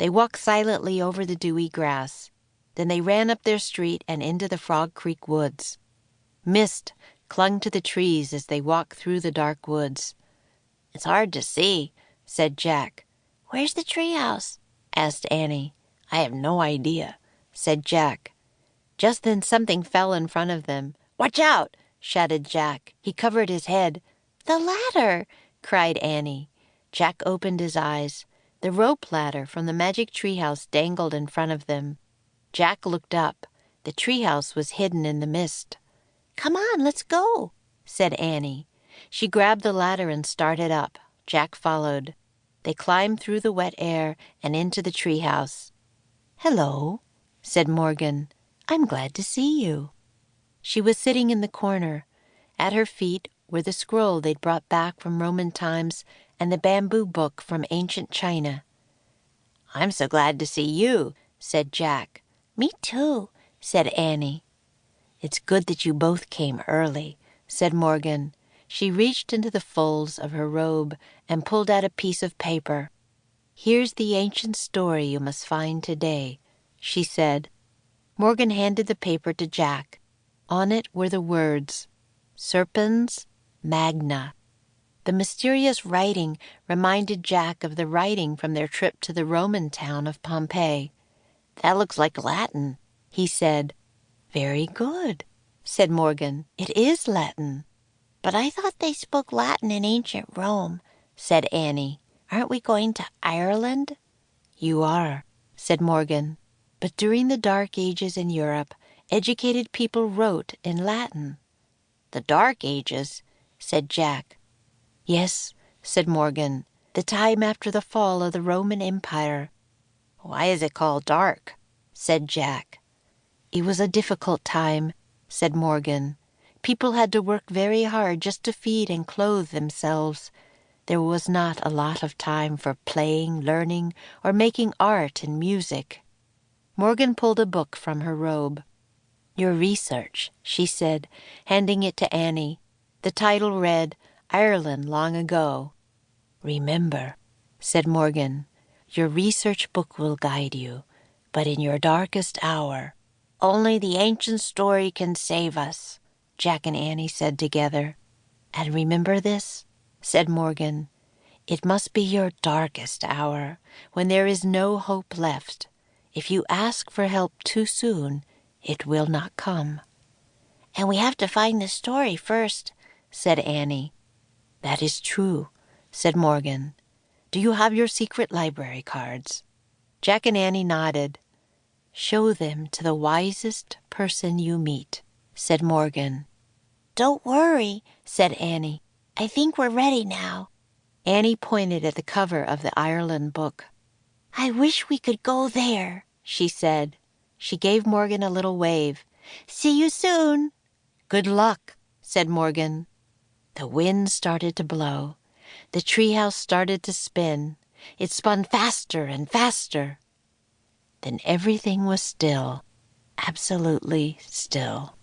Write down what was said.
They walked silently over the dewy grass. Then they ran up their street and into the Frog Creek woods. Mist clung to the trees as they walked through the dark woods. "It's hard to see," said Jack. "Where's the treehouse?" asked Annie. "I have no idea," said Jack. Just then something fell in front of them. "Watch out!" shouted Jack. He covered his head. "The ladder!" cried Annie. Jack opened his eyes. The rope ladder from the magic treehouse dangled in front of them. Jack looked up. The treehouse was hidden in the mist. "Come on, let's go," said Annie. She grabbed the ladder and started up. Jack followed. They climbed through the wet air and into the treehouse. "Hello," said Morgan. "I'm glad to see you." She was sitting in the corner. At her feet were the scroll they'd brought back from Roman times and the bamboo book from ancient China. "I'm so glad to see you," said Jack. "Me too," said Annie. "It's good that you both came early," said Morgan. She reached into the folds of her robe and pulled out a piece of paper. "Here's the ancient story you must find today," she said. Morgan handed the paper to Jack. On it were the words, Serpens Magna. The mysterious writing reminded Jack of the writing from their trip to the Roman town of Pompeii. "That looks like Latin," he said. "Very good," said Morgan. "It is Latin." "But I thought they spoke Latin in ancient Rome," said Annie. "Aren't we going to Ireland?" "You are," said Morgan. "But during the Dark Ages in Europe, educated people wrote in Latin." "The Dark Ages?" said Jack. "Yes," said Morgan. "The time after the fall of the Roman Empire." "Why is it called dark?" said Jack. "It was a difficult time," said Morgan. "People had to work very hard just to feed and clothe themselves. There was not a lot of time for playing, learning, or making art and music." Morgan pulled a book from her robe. "Your research," she said, handing it to Annie. The title read, Ireland Long Ago. "Remember," said Morgan, "your research book will guide you, but in your darkest hour, only the ancient story can save us," Jack and Annie said together. "And remember this," said Morgan, "it must be your darkest hour, when there is no hope left. If you ask for help too soon, it will not come." "And we have to find the story first," said Annie. "That is true," said Morgan. "Do you have your secret library cards?" Jack and Annie nodded. "Show them to the wisest person you meet," said Morgan. "Don't worry," said Annie. "I think we're ready now." Annie pointed at the cover of the Ireland book. "I wish we could go there," she said. She gave Morgan a little wave. "See you soon." "Good luck," said Morgan. The wind started to blow. The treehouse started to spin. It spun faster and faster. Then everything was still, absolutely still.